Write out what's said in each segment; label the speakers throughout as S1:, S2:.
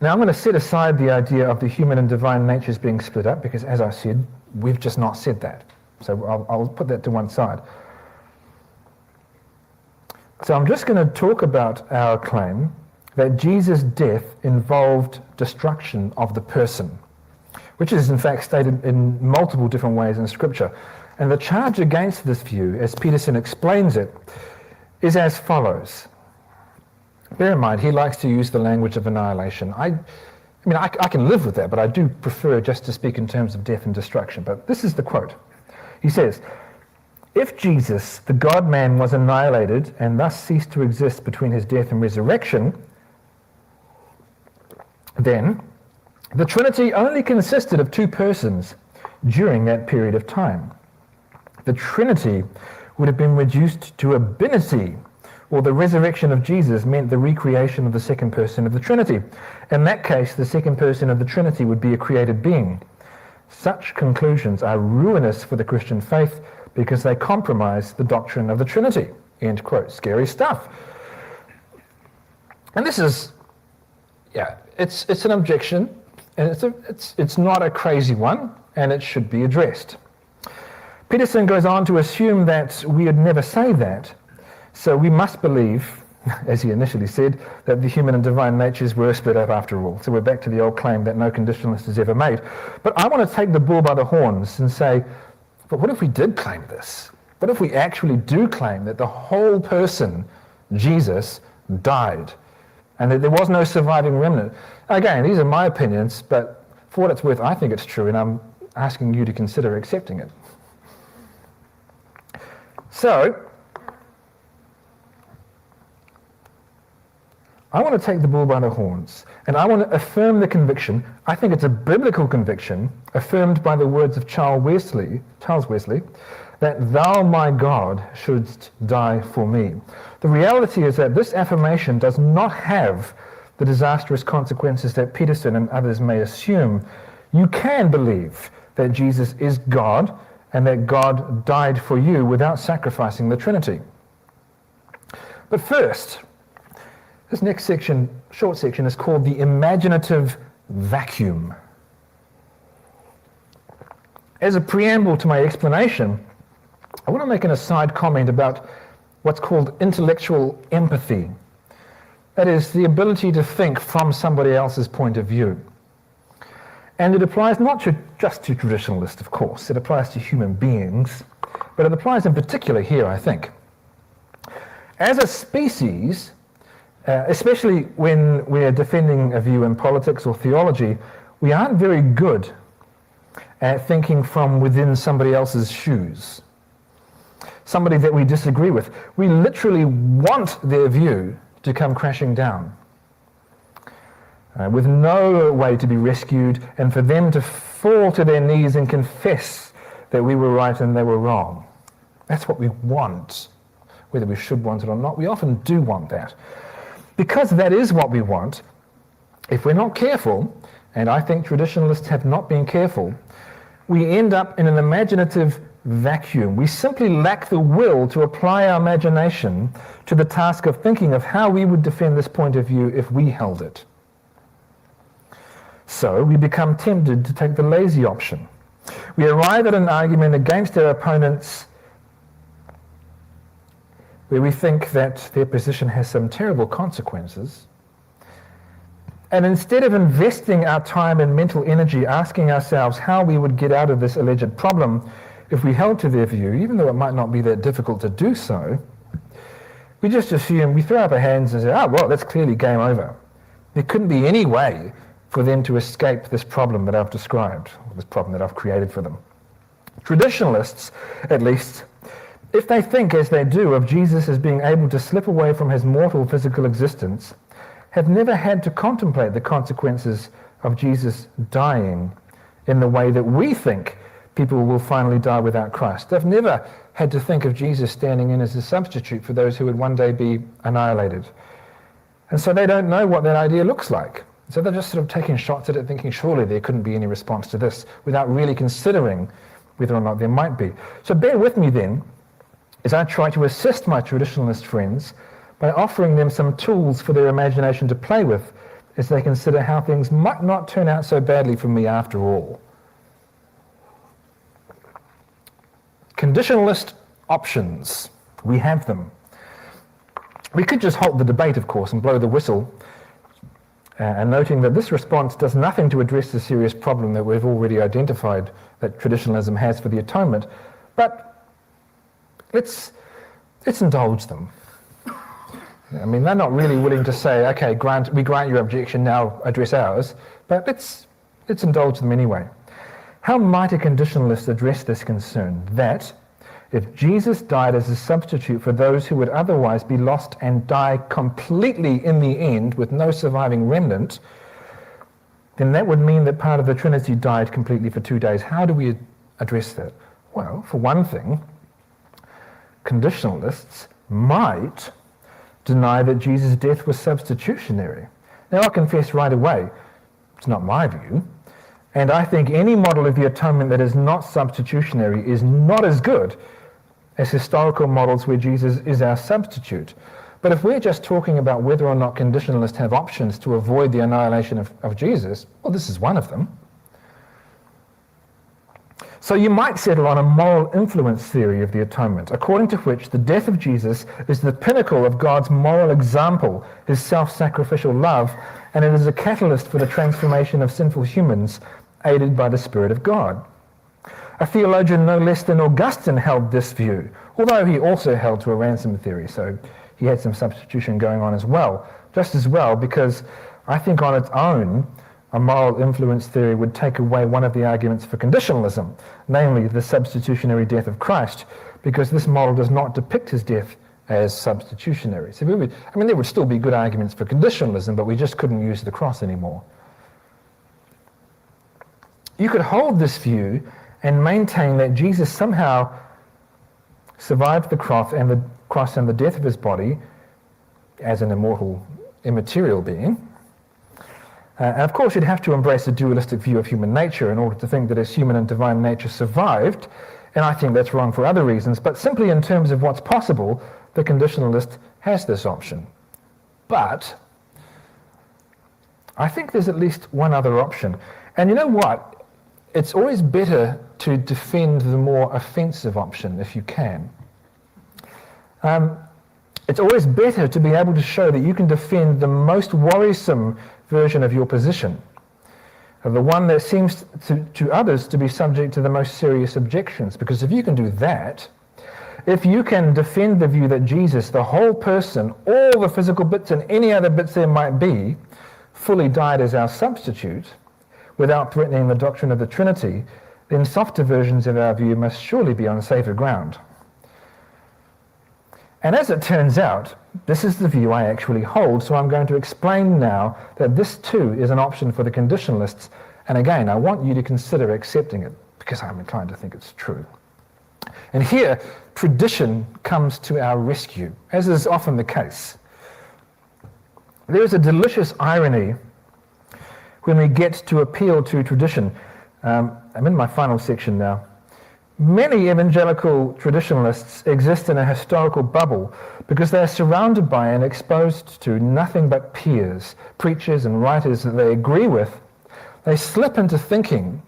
S1: Now I'm going to set aside the idea of the human and divine natures being split up, because as I said, we've just not said that. So I'll put that to one side. So I'm just going to talk about our claim that Jesus' death involved destruction of the person, which is in fact stated in multiple different ways in Scripture. And the charge against this view, as Peterson explains it, is as follows. Bear in mind, he likes to use the language of annihilation. I can live with that, but I do prefer just to speak in terms of death and destruction. But this is the quote. He says, "If Jesus, the God-man, was annihilated and thus ceased to exist between his death and resurrection, then the Trinity only consisted of two persons during that period of time. The Trinity would have been reduced to abinity, or the resurrection of Jesus meant the recreation of the second person of the Trinity. In that case, the second person of the Trinity would be a created being. Such conclusions are ruinous for the Christian faith because they compromise the doctrine of the Trinity." End quote. Scary stuff. And this is, it's an objection, and it's not a crazy one, and it should be addressed. Peterson goes on to assume that we would never say that, so we must believe, as he initially said, that the human and divine natures were split up after all. So we're back to the old claim that no conditionalist has ever made. But I want to take the bull by the horns and say, but what if we did claim this? What if we actually do claim that the whole person, Jesus, died, and that there was no surviving remnant? Again, these are my opinions, but for what it's worth, I think it's true, and I'm asking you to consider accepting it. So, I want to take the bull by the horns, and I want to affirm the conviction. I think it's a biblical conviction, affirmed by the words of Charles Wesley, that "Thou, my God, shouldst die for me." The reality is that this affirmation does not have the disastrous consequences that Peterson and others may assume. You can believe that Jesus is God and that God died for you without sacrificing the Trinity. But first, this next section, short section, is called the imaginative vacuum. As a preamble to my explanation, I want to make an aside comment about what's called intellectual empathy. That is, the ability to think from somebody else's point of view. And it applies not just to traditionalists, of course. It applies to human beings, but it applies in particular here, I think. As a species, especially when we're defending a view in politics or theology, we aren't very good at thinking from within somebody else's shoes. Somebody that we disagree with. We literally want their view to come crashing down, with no way to be rescued, and for them to fall to their knees and confess that we were right and they were wrong. That's what we want, whether we should want it or not. We often do want that. Because that is what we want, if we're not careful, and I think traditionalists have not been careful, we end up in an imaginative vacuum. We simply lack the will to apply our imagination to the task of thinking of how we would defend this point of view if we held it. So we become tempted to take the lazy option. We arrive at an argument against our opponents where we think that their position has some terrible consequences, and instead of investing our time and mental energy asking ourselves how we would get out of this alleged problem if we held to their view, even though it might not be that difficult to do so, we just assume, we throw up our hands and say, oh, well, that's clearly game over. There couldn't be any way for them to escape this problem that I've described, or this problem that I've created for them. Traditionalists, at least, if they think as they do of Jesus as being able to slip away from his mortal physical existence, have never had to contemplate the consequences of Jesus dying in the way that we think people will finally die without Christ. They've never had to think of Jesus standing in as a substitute for those who would one day be annihilated. And so they don't know what that idea looks like. So they're just sort of taking shots at it, thinking surely there couldn't be any response to this, without really considering whether or not there might be. So bear with me then, as I try to assist my traditionalist friends by offering them some tools for their imagination to play with as they consider how things might not turn out so badly for me after all. Conditionalist options. We have them. We could just halt the debate, of course, and blow the whistle, and noting that this response does nothing to address the serious problem that we've already identified that traditionalism has for the atonement, but let's indulge them. I mean, they're not really willing to say, okay, we grant your objection, now address ours, but let's indulge them anyway. How might a conditionalist address this concern? That if Jesus died as a substitute for those who would otherwise be lost and die completely in the end with no surviving remnant, then that would mean that part of the Trinity died completely for 2 days. How do we address that? Well, for one thing, conditionalists might deny that Jesus' death was substitutionary. Now, I'll confess right away, it's not my view, and I think any model of the atonement that is not substitutionary is not as good as historical models where Jesus is our substitute. But if we're just talking about whether or not conditionalists have options to avoid the annihilation of Jesus, well, this is one of them. So you might settle on a moral influence theory of the atonement, according to which the death of Jesus is the pinnacle of God's moral example, his self-sacrificial love, and it is a catalyst for the transformation of sinful humans, aided by the Spirit of God. A theologian no less than Augustine held this view, although he also held to a ransom theory, so he had some substitution going on as well, just as well, because I think on its own, a moral influence theory would take away one of the arguments for conditionalism, namely the substitutionary death of Christ, because this model does not depict his death as substitutionary. So there would still be good arguments for conditionalism, but we just couldn't use the cross anymore. You could hold this view and maintain that Jesus somehow survived the cross and the death of his body as an immortal, immaterial being. And of course, you'd have to embrace a dualistic view of human nature in order to think that his human and divine nature survived, and I think that's wrong for other reasons, but simply in terms of what's possible, the conditionalist has this option. But I think there's at least one other option. And you know what? It's always better to defend the more offensive option if you can. It's always better to be able to show that you can defend the most worrisome version of your position, the one that seems to others to be subject to the most serious objections. Because if you can do that, if you can defend the view that Jesus, the whole person, all the physical bits and any other bits there might be, fully died as our substitute, without threatening the doctrine of the Trinity, then softer versions of our view must surely be on safer ground. And as it turns out, this is the view I actually hold, so I'm going to explain now that this too is an option for the conditionalists, and again, I want you to consider accepting it, because I'm inclined to think it's true. And here, tradition comes to our rescue, as is often the case. There is a delicious irony when we get to appeal to tradition. I'm in my final section now. Many evangelical traditionalists exist in a historical bubble because they are surrounded by and exposed to nothing but peers, preachers and writers that they agree with. They slip into thinking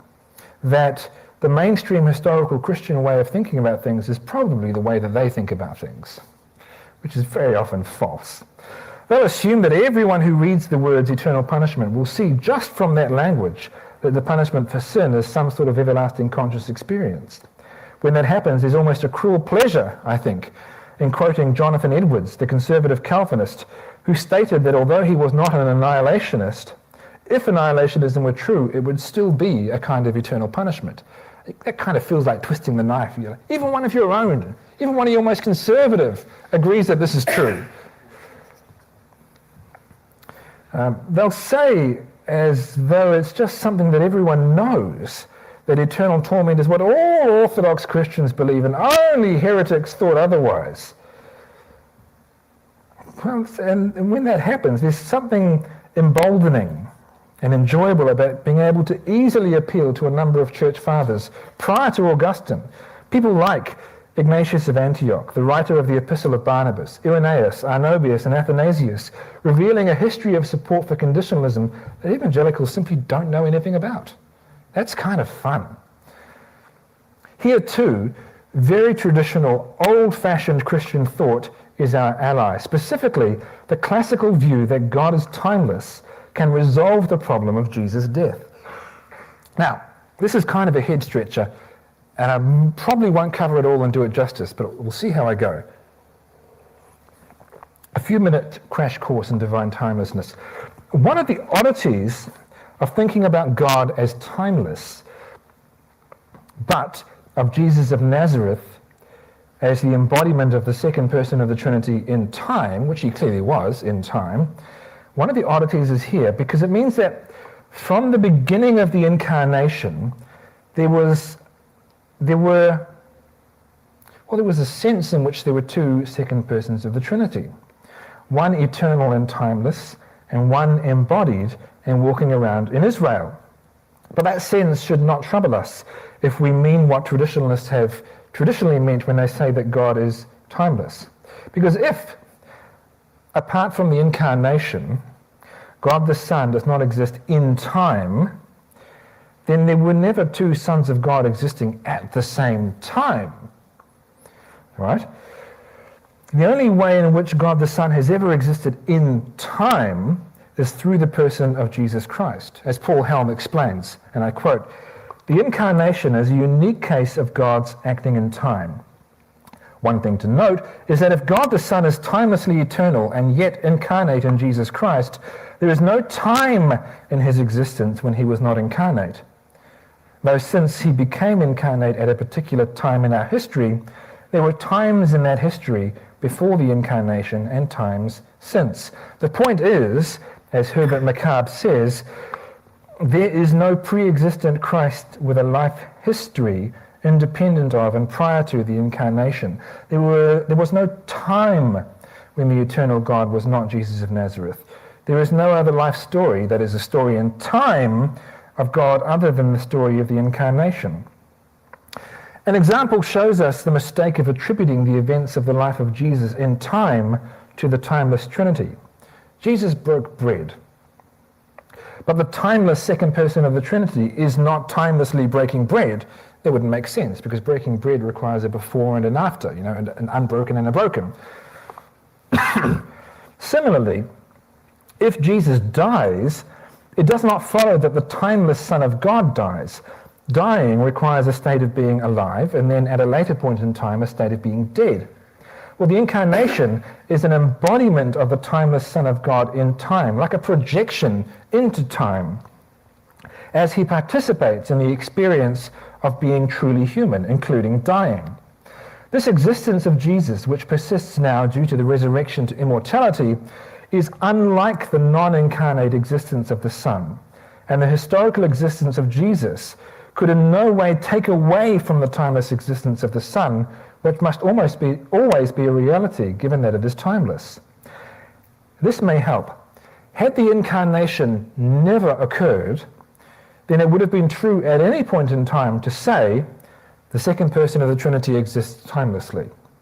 S1: that the mainstream historical Christian way of thinking about things is probably the way that they think about things, which is very often false. They'll assume that everyone who reads the words eternal punishment will see just from that language that the punishment for sin is some sort of everlasting conscious experience. When that happens, there's almost a cruel pleasure, I think, in quoting Jonathan Edwards, the conservative Calvinist, who stated that although he was not an annihilationist, if annihilationism were true, it would still be a kind of eternal punishment. That kind of feels like twisting the knife. Even one of your own, even one of your most conservative, agrees that this is true. They'll say, as though it's just something that everyone knows, that eternal torment is what all Orthodox Christians believe, and only heretics thought otherwise. Well, and when that happens, there's something emboldening and enjoyable about being able to easily appeal to a number of church fathers prior to Augustine. People like Ignatius of Antioch, the writer of the Epistle of Barnabas, Irenaeus, Arnobius, and Athanasius, revealing a history of support for conditionalism that evangelicals simply don't know anything about. That's kind of fun. Here too, very traditional, old-fashioned Christian thought is our ally. Specifically, the classical view that God is timeless can resolve the problem of Jesus' death. Now, this is kind of a head stretcher, and I probably won't cover it all and do it justice, but we'll see how I go. A few-minute crash course in divine timelessness. One of the oddities of thinking about God as timeless, but of Jesus of Nazareth as the embodiment of the second person of the Trinity in time, which he clearly was in time, one of the oddities is here because it means that from the beginning of the incarnation, there was a sense in which there were two second persons of the Trinity, one eternal and timeless, and one embodied and walking around in Israel. But that sense should not trouble us if we mean what traditionalists have traditionally meant when they say that God is timeless. Because if, apart from the incarnation, God the Son does not exist in time, then there were never two sons of God existing at the same time. Right? The only way in which God the Son has ever existed in time is through the person of Jesus Christ, as Paul Helm explains, and I quote, "The incarnation is a unique case of God's acting in time. One thing to note is that if God the Son is timelessly eternal and yet incarnate in Jesus Christ, there is no time in his existence when he was not incarnate. Though since he became incarnate at a particular time in our history, there were times in that history before the incarnation and times since." The point is, as Herbert McCabe says, there is no pre-existent Christ with a life history independent of and prior to the incarnation. There was no time when the eternal God was not Jesus of Nazareth. There is no other life story that is a story in time of God other than the story of the incarnation. An example shows us the mistake of attributing the events of the life of Jesus in time to the timeless Trinity. Jesus broke bread. But the timeless second person of the Trinity is not timelessly breaking bread. That wouldn't make sense because breaking bread requires a before and an after, an unbroken and a broken. Similarly, if Jesus dies, it does not follow that the timeless Son of God dies. Dying requires a state of being alive, and then at a later point in time, a state of being dead. Well, the incarnation is an embodiment of the timeless Son of God in time, like a projection into time, as he participates in the experience of being truly human, including dying. This existence of Jesus, which persists now due to the resurrection to immortality, is unlike the non-incarnate existence of the Son, and the historical existence of Jesus could in no way take away from the timeless existence of the Son, which must always be a reality, given that it is timeless. This may help. Had the incarnation never occurred, then it would have been true at any point in time to say the second person of the Trinity exists timelessly.